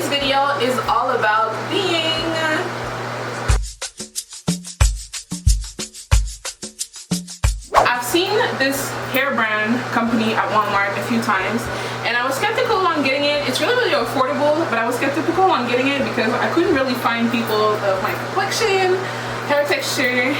video is all about being I've seen this hair brand company at Walmart a few times and I was skeptical on getting it. It's really affordable, but I was skeptical on getting it because I couldn't really find people of my complexion, hair texture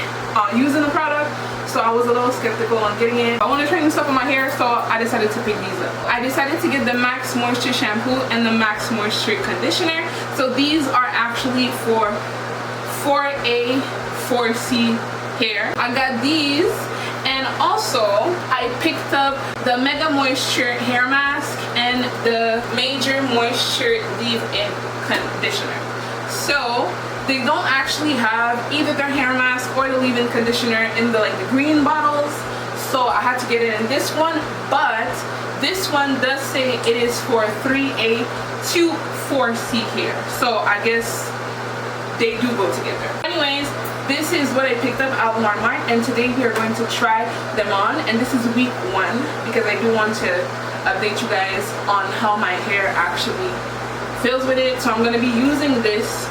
using the product. So I was a little skeptical on getting it. I want to try new stuff on my hair, so I decided to pick these up. I decided to get the Max Moisture shampoo and the Max Moisture conditioner. So these are actually for 4A, 4C hair. I got these, and also I picked up the Mega Moisture hair mask and the Major Moisture leave-in conditioner. So they don't actually have either their hair mask or the leave-in conditioner in the green bottles, so I had to get it in this one. But this one does say it is for 3A to 4C hair, so I guess they do go together. Anyways, this is what I picked up at Walmart, and today we are going to try them on, and this is week 1 because I do want to update you guys on how my hair actually feels with it. So I'm going to be using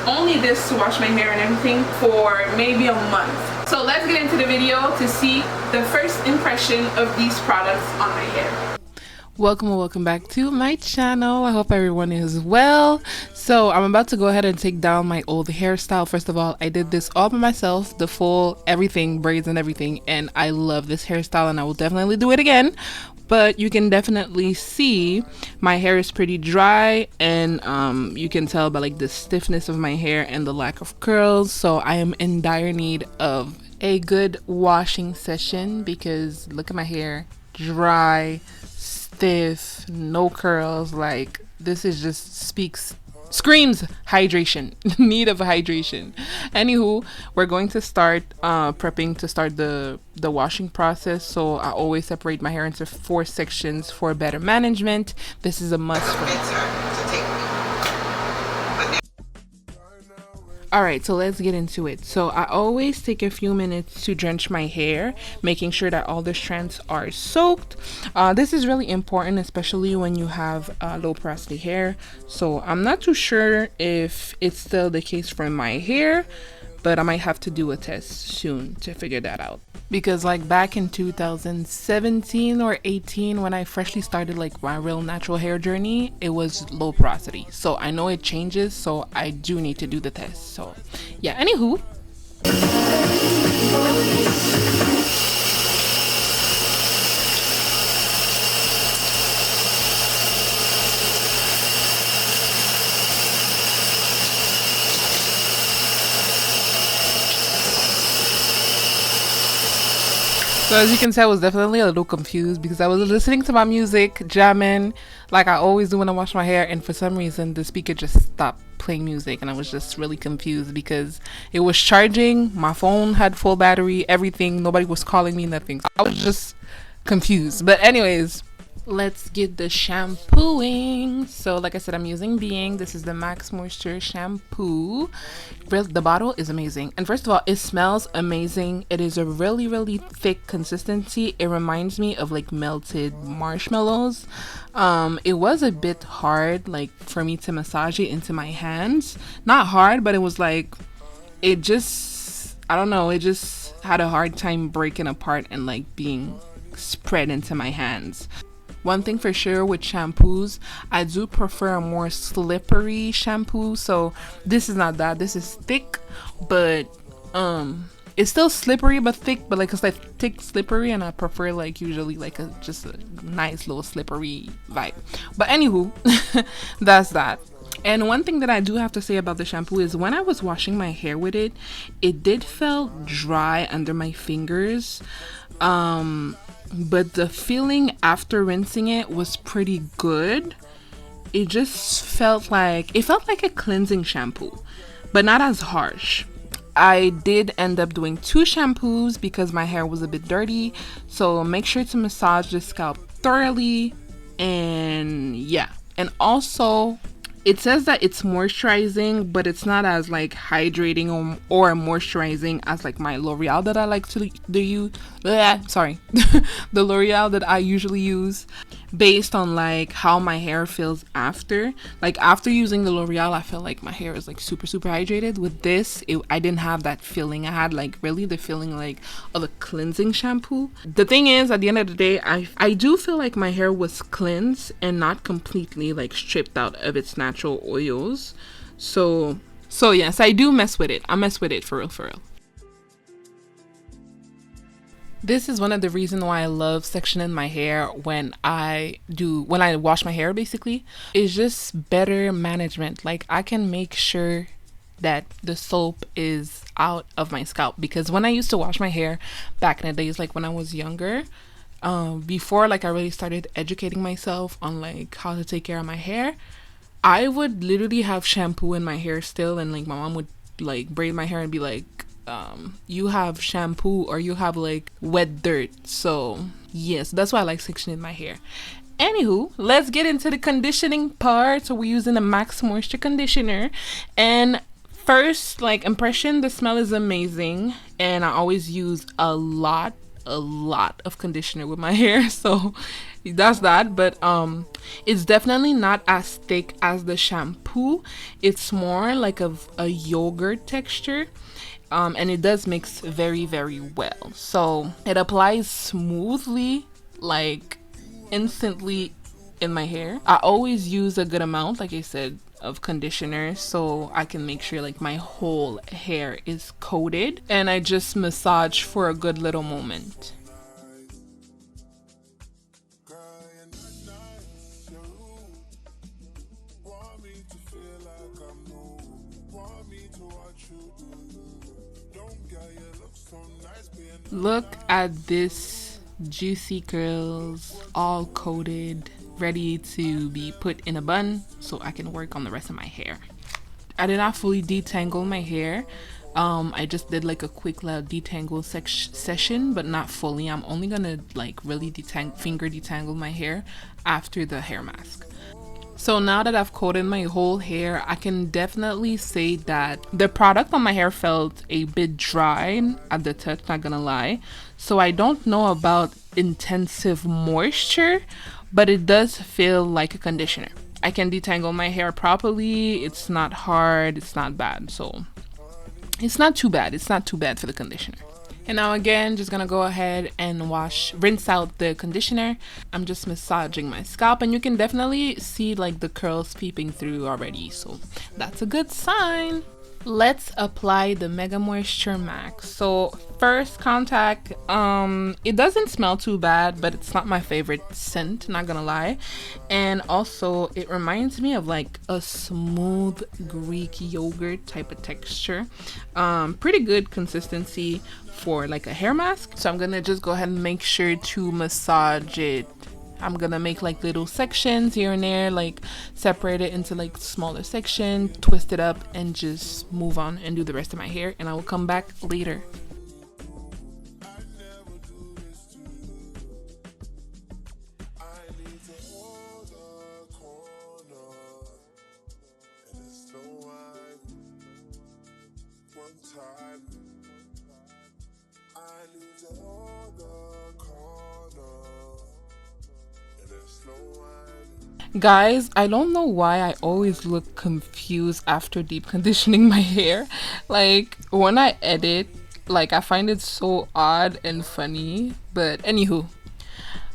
only this to wash my hair and everything for maybe a month. So let's get into the video to see the first impression of these products on my hair. Welcome back to my channel. I hope everyone is well. So I'm about to go ahead and take down my old hairstyle. First of all, I did this all by myself, the full everything, braids and everything, and I love this hairstyle and I will definitely do it again. But you can definitely see my hair is pretty dry, and you can tell by the stiffness of my hair and the lack of curls. So I am in dire need of a good washing session because look at my hair, dry, stiff, no curls. This is just screams hydration, need of hydration. Anywho, we're going to start prepping to start the washing process. So I always separate my hair into 4 sections for better management. This is a must for me. Alright, so let's get into it. So I always take a few minutes to drench my hair, making sure that all the strands are soaked. This is really important, especially when you have low porosity hair. So I'm not too sure if it's still the case for my hair, but I might have to do a test soon to figure that out. Because back in 2017 or 18, when I freshly started my real natural hair journey, it was low porosity. So I know it changes, so I do need to do the test. So yeah, anywho. So as you can tell, I was definitely a little confused because I was listening to my music, jamming, like I always do when I wash my hair, and for some reason the speaker just stopped playing music, and I was just really confused because it was charging, my phone had full battery, everything, nobody was calling me, nothing. I was just confused. But anyways, let's get the shampooing. So like I said, I'm using Being. This is the Max Moisture shampoo. The bottle is amazing, and first of all, it smells amazing. It is a really thick consistency. It reminds me of melted marshmallows. It was a bit hard for me to massage it into my hands. Not hard, but it was it just, I don't know, it just had a hard time breaking apart and being spread into my hands. One thing for sure with shampoos, I do prefer a more slippery shampoo. So this is not that. This is thick, but it's still slippery but thick, but it's thick slippery, and I prefer usually just a nice little slippery vibe. But anywho, that's that. And one thing that I do have to say about the shampoo is when I was washing my hair with it, it did feel dry under my fingers. But the feeling after rinsing it was pretty good. It just felt like a cleansing shampoo, but not as harsh. I did end up doing 2 shampoos because my hair was a bit dirty. So make sure to massage the scalp thoroughly, and yeah. And also It says that it's moisturizing, but it's not as like hydrating or moisturizing as like my L'Oreal that I like to do use. Sorry, the L'Oreal that I usually use, based on like how my hair feels after. Like after using the L'Oreal, I feel like my hair is like super hydrated. With this, I didn't have that feeling. I had like really the feeling like of a cleansing shampoo. The thing is, at the end of the day, I do feel like my hair was cleansed and not completely like stripped out of its natural oils. So yes, I do mess with it. I mess with it for real. This is one of the reasons why I love sectioning my hair when I wash my hair. Basically, it's just better management. Like I can make sure that the soap is out of my scalp, because when I used to wash my hair back in the days, like when I was younger, before like I really started educating myself on like how to take care of my hair, I would literally have shampoo in my hair still, and like my mom would like braid my hair and be like, you have shampoo or you have like wet dirt. So yes, that's why I like sectioning my hair. Anywho, let's get into the conditioning part. So we're using a Max Moisture conditioner, and first like impression, the smell is amazing, and I always use a lot of conditioner with my hair, so that's that. But it's definitely not as thick as the shampoo. It's more like a yogurt texture. And it does mix very well, so it applies smoothly, like instantly in my hair. I always use a good amount, like I said, of conditioner, so I can make sure like my whole hair is coated, and I just massage for a good little moment. Look at this juicy curls, all coated, ready to be put in a bun so I can work on the rest of my hair. I did not fully detangle my hair. I just did like a quick little detangle session, but not fully. I'm only gonna like really finger detangle my hair after the hair mask. So now that I've coated my whole hair, I can definitely say that the product on my hair felt a bit dry at the touch, not gonna lie. So I don't know about intensive moisture, but it does feel like a conditioner. I can detangle my hair properly. It's not hard, it's not bad. So it's not too bad. It's not too bad for the conditioner. And now again, just gonna go ahead and rinse out the conditioner. I'm just massaging my scalp, and you can definitely see like the curls peeping through already, so that's a good sign. Let's apply the Mega Moisture Max. So first contact, it doesn't smell too bad, but it's not my favorite scent, not gonna lie. And also it reminds me of like a smooth Greek yogurt type of texture. Pretty good consistency for like a hair mask. So I'm gonna just go ahead and make sure to massage it. I'm gonna make like little sections here and there, like separate it into like smaller section, twist it up, and just move on and do the rest of my hair, and I will come back later. Guys, I don't know why I always look confused after deep conditioning my hair. Like when I edit, like I find it so odd and funny. But anywho,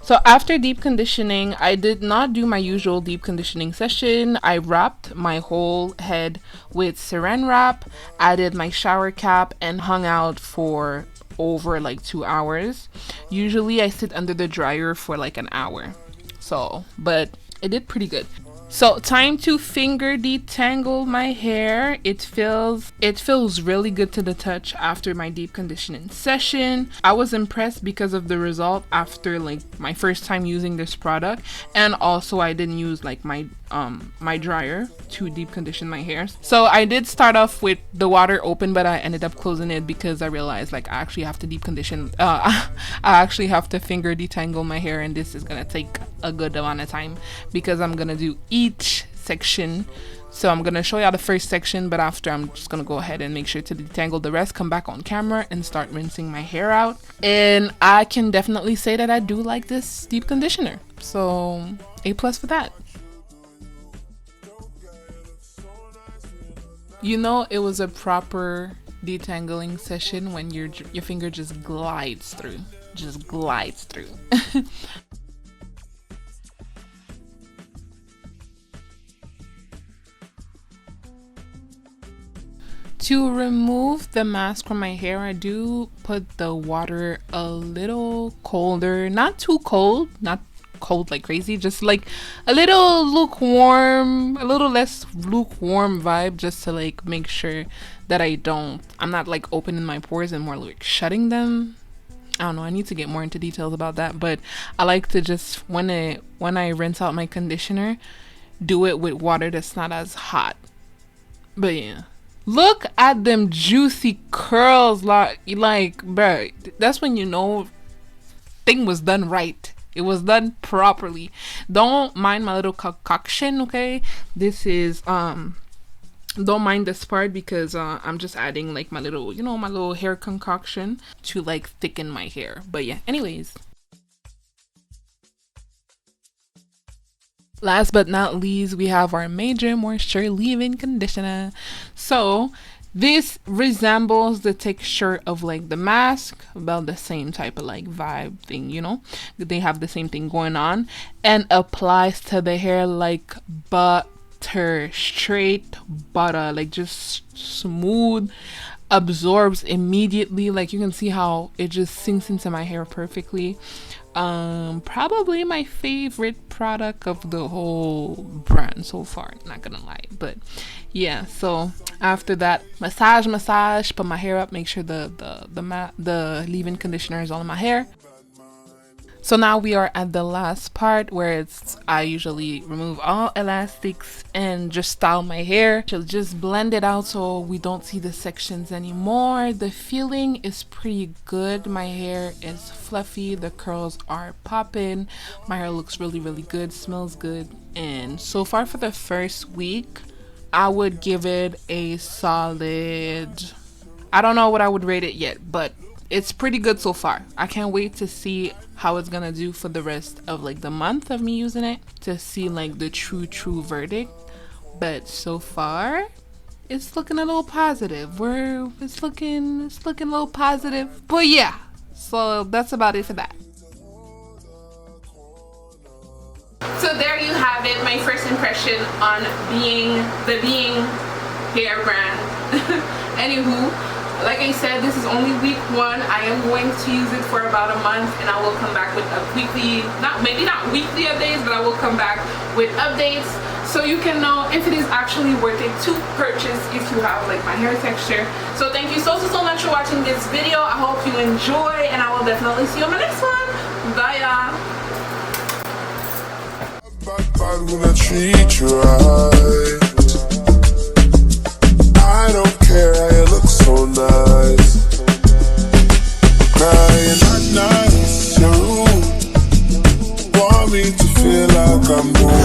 so after deep conditioning, I did not do my usual deep conditioning session. I wrapped my whole head with saran wrap, added my shower cap, and hung out for over like 2 hours. Usually I sit under the dryer for like an hour. So, but it did pretty good. So time to finger detangle my hair. It feels really good to the touch after my deep conditioning session. I was impressed because of the result after like my first time using this product, and also I didn't use like my dryer to deep condition my hair. So I did start off with the water open, but I ended up closing it because I realized like I actually have to deep condition. I actually have to finger detangle my hair, and this is gonna take a good amount of time because I'm gonna do each section. So I'm gonna show y'all the first section, but after I'm just gonna go ahead and make sure to detangle the rest, come back on camera and start rinsing my hair out. And I can definitely say that I do like this deep conditioner. So A+ for that. You know, it was a proper detangling session when your finger just glides through. Just glides through. To remove the mask from my hair, I do put the water a little colder, not too cold, not cold like crazy, just like a little lukewarm, a little less lukewarm vibe, just to like make sure that I'm not like opening my pores and more like shutting them. I don't know, I need to get more into details about that, but I like to just, when I rinse out my conditioner, do it with water that's not as hot. But yeah. Look at them juicy curls, like bruh, that's when you know thing was done right. It was done properly. Don't mind my little concoction, okay? This is don't mind this part because I'm just adding like my little, you know, my little hair concoction to like thicken my hair. But yeah, anyways. Last but not least, we have our major moisture leave-in conditioner. So this resembles the texture of like the mask, about the same type of like vibe thing, you know, they have the same thing going on, and applies to the hair like butter, straight butter, like just smooth, absorbs immediately. Like you can see how it just sinks into my hair perfectly. Probably my favorite product of the whole brand so far, not gonna lie. But yeah, so after that, massage, put my hair up, make sure the leave-in conditioner is all in my hair. So now we are at the last part where I usually remove all elastics and just style my hair. Just blend it out so we don't see the sections anymore. The feeling is pretty good. My hair is fluffy. The curls are popping. My hair looks really, really good. Smells good. And so far for the first week, I would give it a solid, I don't know what I would rate it yet, but it's pretty good so far. I can't wait to see how it's gonna do for the rest of like the month of me using it, to see like the true verdict. But so far it's looking a little positive. It's looking a little positive. But yeah, so that's about it for that. So there you have it, my first impression on the Being hair brand. Anywho, like I said, this is only week 1. I am going to use it for about a month, and I will come back with a weekly, maybe not weekly updates, but I will come back with updates so you can know if it is actually worth it to purchase if you have like my hair texture. So thank you so much for watching this video. I hope you enjoy, and I will definitely see you on my next one. Bye y'all. I don't care how you look so nice. Crying at night, you're rude. Want me to feel like I'm moving.